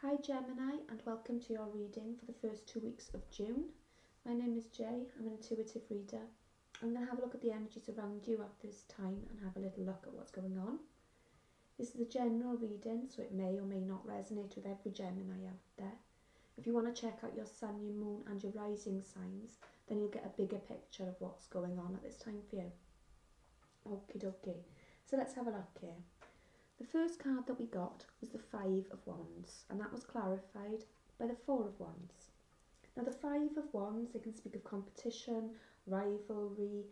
Hi Gemini, and welcome to your reading for the first 2 weeks of June. My name is Jay, I'm an intuitive reader. I'm going to have a look at the energies around you at this time and have a little look at what's going on. This is a general reading, so it may or may not resonate with every Gemini out there. If you want to check out your sun, your moon and your rising signs, then you'll get a bigger picture of what's going on at this time for you. Okie dokie, so let's have a look here. The first card that we got was the Five of Wands, and that was clarified by the Four of Wands. Now the Five of Wands, they can speak of competition, rivalry,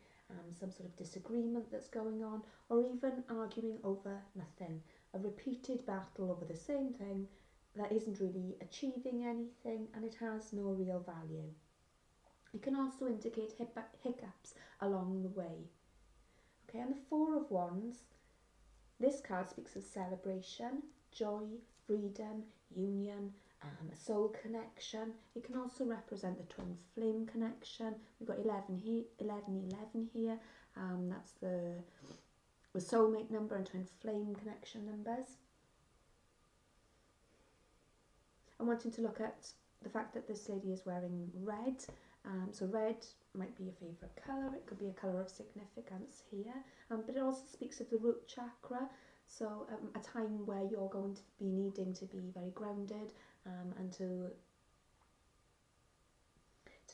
some sort of disagreement that's going on, or even arguing over nothing, a repeated battle over the same thing that isn't really achieving anything and it has no real value. It can also indicate hiccups along the way. Okay, and the Four of Wands, this card speaks of celebration, joy, freedom, union, a soul connection. It can also represent the twin flame connection. We've got 11 here. That's the soulmate number and twin flame connection numbers. I'm wanting to look at the fact that this lady is wearing red. So red might be your favourite colour. It could be a colour of significance here. But it also speaks of the root chakra. So a time where you're going to be needing to be very grounded and to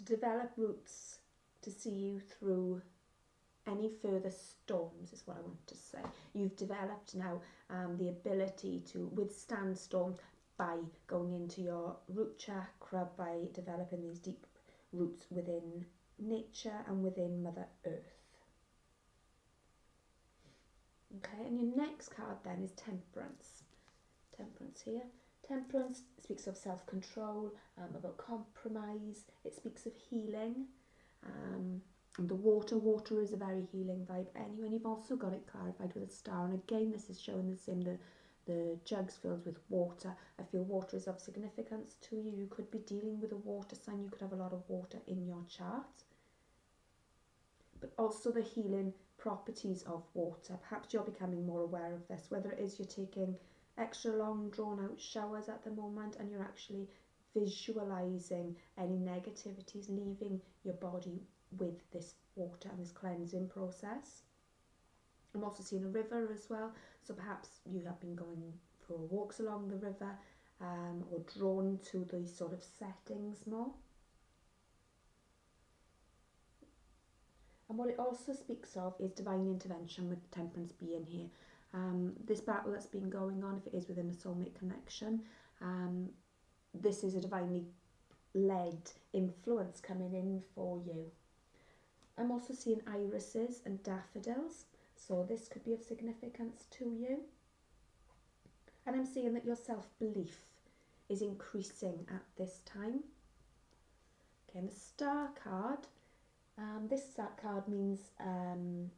develop roots to see you through any further storms is what I want to say. You've developed now the ability to withstand storms by going into your root chakra, by developing these deep roots within nature and within Mother Earth. Okay, and your next card then is Temperance. Temperance here. Temperance speaks of self-control, about compromise. It speaks of healing. And the water is a very healing vibe anyway. And you've also got it clarified with a star. And again, this is showing the same, the jugs filled with water. I feel water is of significance to you. You could be dealing with a water sign. You could have a lot of water in your chart. But also the healing properties of water. Perhaps you're becoming more aware of this, whether it is you're taking extra long drawn out showers at the moment and you're actually visualizing any negativities leaving your body with this water and this cleansing process. I'm also seeing a river as well, so perhaps you have been going for walks along the river or drawn to these sort of settings more. And what it also speaks of is divine intervention, with Temperance being here. This battle that's been going on, if it is within a soulmate connection, this is a divinely led influence coming in for you. I'm also seeing irises and daffodils, so this could be of significance to you. And I'm seeing that your self-belief is increasing at this time. Okay, and the Star card, this card means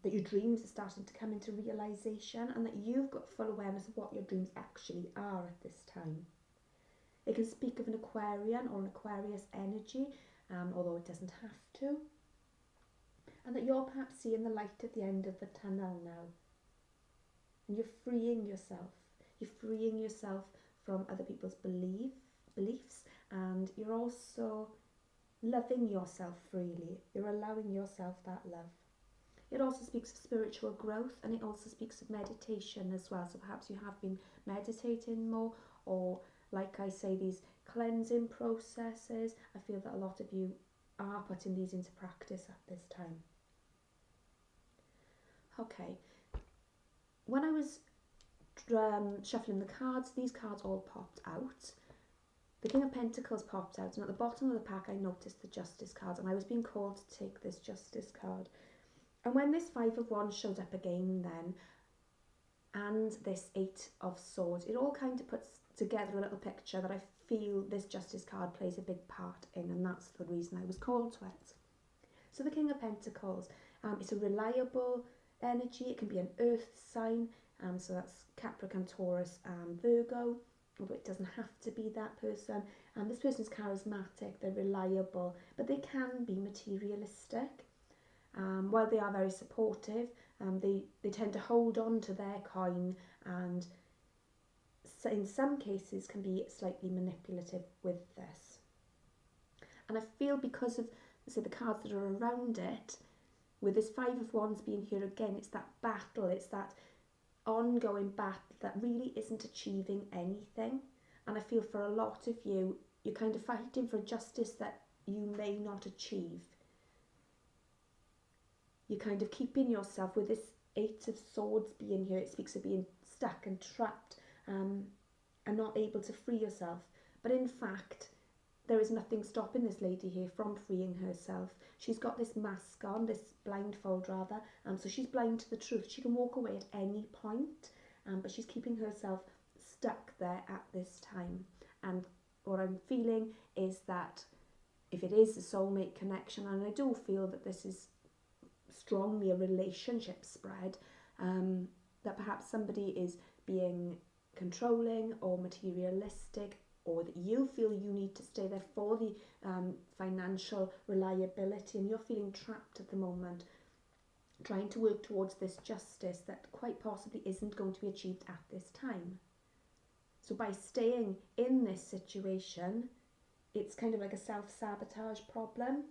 that your dreams are starting to come into realisation and that you've got full awareness of what your dreams actually are at this time. It can speak of an Aquarian or an Aquarius energy, although it doesn't have to. And that you're perhaps seeing the light at the end of the tunnel now. And you're freeing yourself. You're freeing yourself from other people's beliefs, and you're also loving yourself freely. You're allowing yourself that love. It also speaks of spiritual growth, and it also speaks of meditation as well. So perhaps you have been meditating more, or like I say, these cleansing processes. I feel that a lot of you are putting these into practice at this time. Okay, when I was shuffling the cards, these cards all popped out. The King of Pentacles popped out, and at the bottom of the pack I noticed the Justice cards, and I was being called to take this Justice card. And when this Five of Wands showed up again then, and this Eight of Swords, it all kind of puts together a little picture that I feel this Justice card plays a big part in, and that's the reason I was called to it. So the King of Pentacles, it's a reliable energy. It can be an earth sign, so that's Capricorn, Taurus and Virgo, although it doesn't have to be that person. And this person is charismatic, they're reliable, but they can be materialistic. While they are very supportive, they tend to hold on to their coin and in some cases can be slightly manipulative with this. And I feel because of, say, the cards that are around it, with this Five of Wands being here again, it's that battle, it's that ongoing battle that really isn't achieving anything. And I feel for a lot of you, you're kind of fighting for justice that you may not achieve. You're kind of keeping yourself with this Eight of Swords being here. It speaks of being stuck and trapped and not able to free yourself. But in fact, there is nothing stopping this lady here from freeing herself. She's got this mask on, this blindfold rather, so she's blind to the truth. She can walk away at any point, but she's keeping herself stuck there at this time. And what I'm feeling is that if it is a soulmate connection, and I do feel that this is strongly a relationship spread, that perhaps somebody is being controlling or materialistic, or that you feel you need to stay there for the financial reliability, and you're feeling trapped at the moment, trying to work towards this justice that quite possibly isn't going to be achieved at this time. So by staying in this situation, it's kind of like a self-sabotage problem,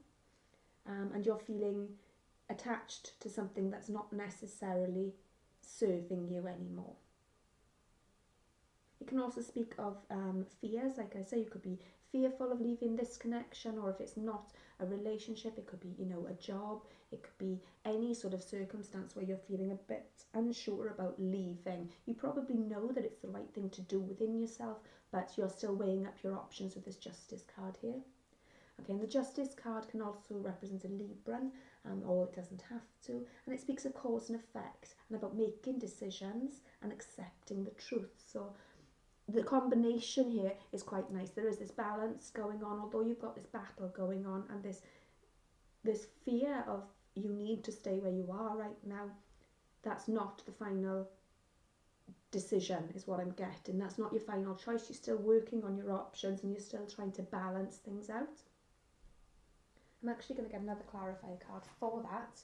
and you're feeling attached to something that's not necessarily serving you anymore. It can also speak of fears. Like I say, you could be fearful of leaving this connection, or if it's not a relationship, it could be, you know, a job. It could be any sort of circumstance where you're feeling a bit unsure about leaving. You probably know that it's the right thing to do within yourself, but you're still weighing up your options with this Justice card here. Okay, and the Justice card can also represent a Libran, or it doesn't have to, and it speaks of cause and effect and about making decisions and accepting the truth. So the combination here is quite nice. There is this balance going on, although you've got this battle going on, and this fear of you need to stay where you are right now. That's not the final decision, is what I'm getting. That's not your final choice. You're still working on your options, and you're still trying to balance things out. I'm actually going to get another clarifier card for that,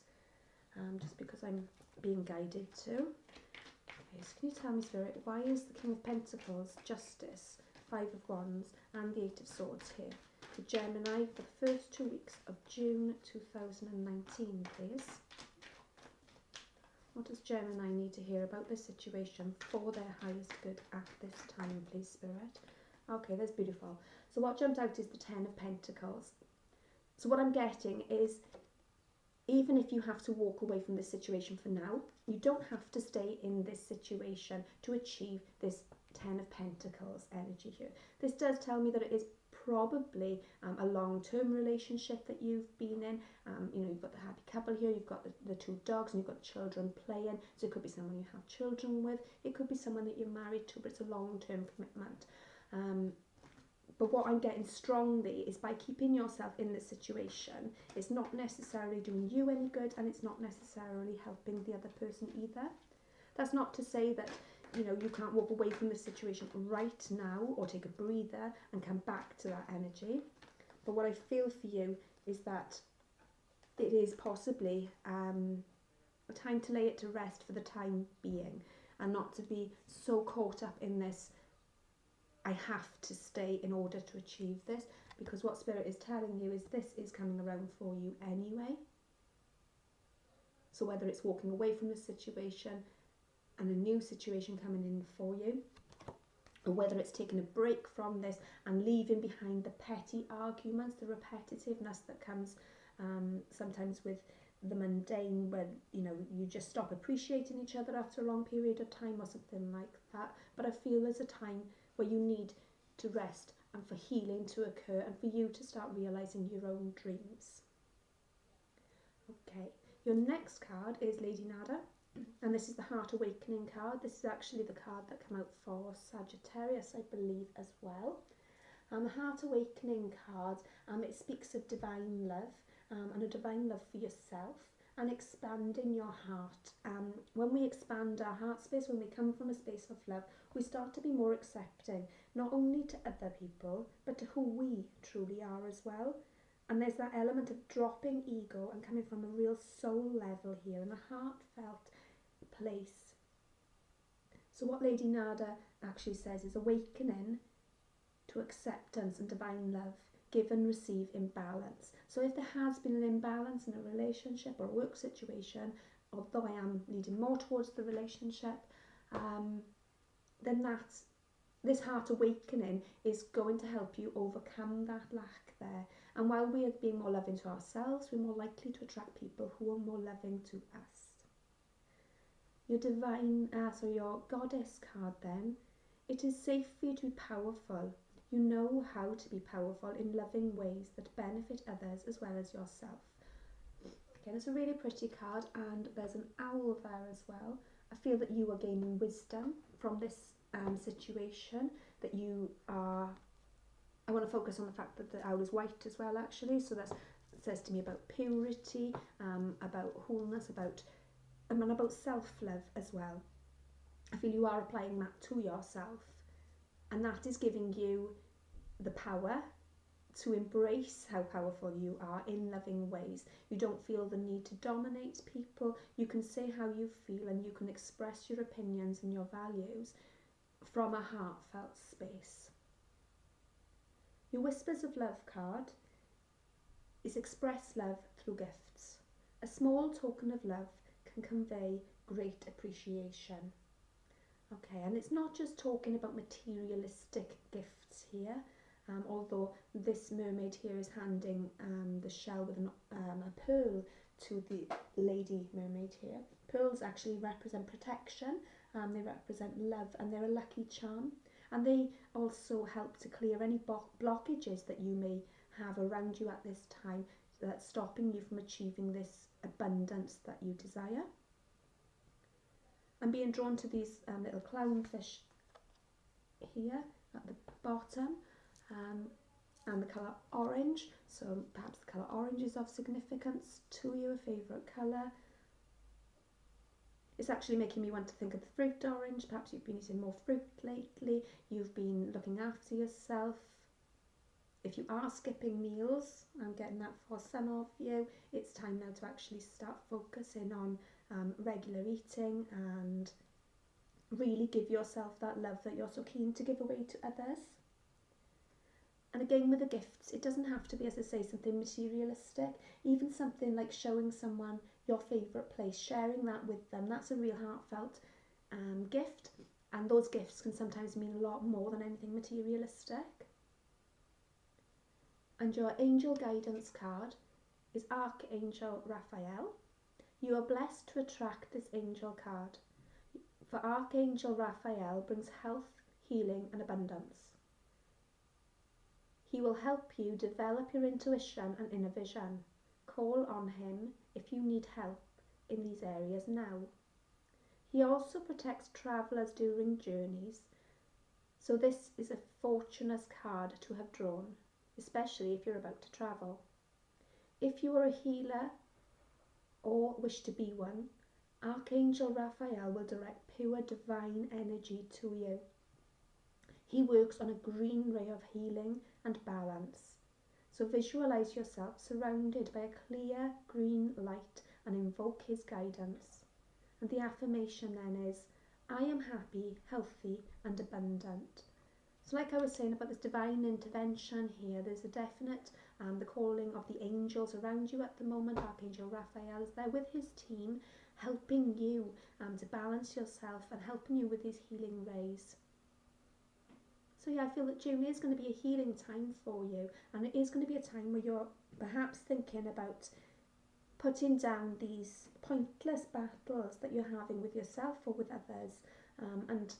just because I'm being guided to. Okay, so can you tell me, Spirit, why is the King of Pentacles, Justice, Five of Wands, and the Eight of Swords here for Gemini for the first 2 weeks of June 2019, please? What does Gemini need to hear about this situation for their highest good at this time, please, Spirit? Okay, that's beautiful. So what jumped out is the Ten of Pentacles. So what I'm getting is, even if you have to walk away from this situation for now, you don't have to stay in this situation to achieve this Ten of Pentacles energy here. This does tell me that it is probably a long-term relationship that you've been in. You know, you've got the happy couple here, you've got the two dogs, and you've got children playing. So it could be someone you have children with, it could be someone that you're married to, but it's a long-term commitment. But what I'm getting strongly is by keeping yourself in this situation, it's not necessarily doing you any good, and it's not necessarily helping the other person either. That's not to say that, you know, you can't walk away from this situation right now or take a breather and come back to that energy. But what I feel for you is that it is possibly a time to lay it to rest for the time being, and not to be so caught up in this I have to stay in order to achieve this, because what Spirit is telling you is this is coming around for you anyway. So whether it's walking away from the situation and a new situation coming in for you, or whether it's taking a break from this and leaving behind the petty arguments, the repetitiveness that comes sometimes with the mundane, where, you know, you just stop appreciating each other after a long period of time or something like that. But I feel there's a time where you need to rest and for healing to occur and for you to start realising your own dreams. Okay, your next card is Lady Nada, and this is the Heart Awakening card. This is actually the card that came out for Sagittarius, I believe, as well. And the Heart Awakening card, it speaks of divine love, and a divine love for yourself, and expanding your heart. When we expand our heart space, when we come from a space of love, we start to be more accepting, not only to other people, but to who we truly are as well. And there's that element of dropping ego and coming from a real soul level here, in a heartfelt place, So what Lady Nada actually says is awakening to acceptance and divine love, give and receive in balance. So if there has been an imbalance in a relationship or a work situation, although I am leading more towards the relationship, then this heart awakening is going to help you overcome that lack there. And while we are being more loving to ourselves, we're more likely to attract people who are more loving to us. Your your goddess card then, it is safe for you to be powerful. You know how to be powerful in loving ways that benefit others as well as yourself. Again, it's a really pretty card, and there's an owl there as well. I feel that you are gaining wisdom from this situation, that you are... I want to focus on the fact that the owl is white as well, actually, so that says to me about purity, about wholeness, about self-love as well. I feel you are applying that to yourself, and that is giving you the power to embrace how powerful you are in loving ways. You don't feel the need to dominate people. You can say how you feel, and you can express your opinions and your values from a heartfelt space. Your Whispers of Love card is express love through gifts. A small token of love can convey great appreciation. Okay, and it's not just talking about materialistic gifts here, although this mermaid here is handing the shell with a pearl to the lady mermaid here. Pearls actually represent protection, they represent love, and they're a lucky charm, and they also help to clear any blockages that you may have around you at this time that's stopping you from achieving this abundance that you desire. I'm being drawn to these little clownfish here at the bottom, and the colour orange, so perhaps the colour orange is of significance to you, a favourite colour. It's actually making me want to think of the fruit orange. Perhaps you've been eating more fruit lately, you've been looking after yourself. If you are skipping meals, I'm getting that for some of you, it's time now to actually start focusing on regular eating and really give yourself that love that you're so keen to give away to others. And again, with the gifts, it doesn't have to be, as I say, something materialistic. Even something like showing someone your favourite place, sharing that with them, that's a real heartfelt gift. And those gifts can sometimes mean a lot more than anything materialistic. And your angel guidance card is Archangel Raphael. You are blessed to attract this angel card, for Archangel Raphael brings health, healing and abundance. He will help you develop your intuition and inner vision. Call on him if you need help in these areas now. He also protects travellers during journeys, so this is a fortunate card to have drawn, especially if you're about to travel. If you are a healer or wish to be one, Archangel Raphael will direct pure divine energy to you. He works on a green ray of healing and balance. So visualize yourself surrounded by a clear green light and invoke his guidance. And the affirmation then is, I am happy, healthy and abundant. So like I was saying about this divine intervention here, there's a definite the calling of the angels around you at the moment. Archangel Raphael is there with his team, helping you to balance yourself and helping you with these healing rays. So yeah, I feel that June is going to be a healing time for you, and it is going to be a time where you're perhaps thinking about putting down these pointless battles that you're having with yourself or with others, and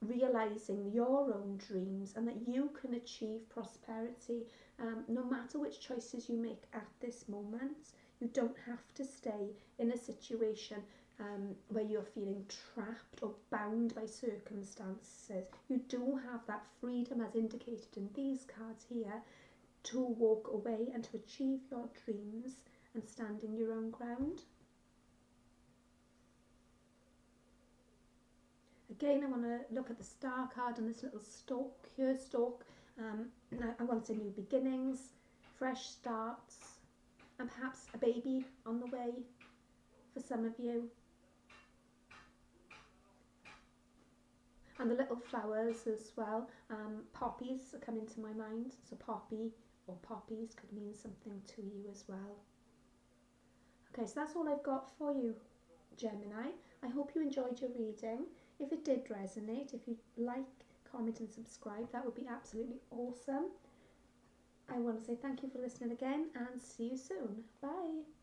realising your own dreams and that you can achieve prosperity no matter which choices you make at this moment. You don't have to stay in a situation where you're feeling trapped or bound by circumstances. You do have that freedom, as indicated in these cards here, to walk away and to achieve your dreams and stand in your own ground. Again, I want to look at the star card and this little stalk here, I want to say new beginnings, fresh starts, and perhaps a baby on the way for some of you. And the little flowers as well. Poppies are coming to my mind. So poppy or poppies could mean something to you as well. Okay, so that's all I've got for you, Gemini. I hope you enjoyed your reading. If it did resonate, if you like, comment and subscribe, that would be absolutely awesome. I want to say thank you for listening again and see you soon. Bye.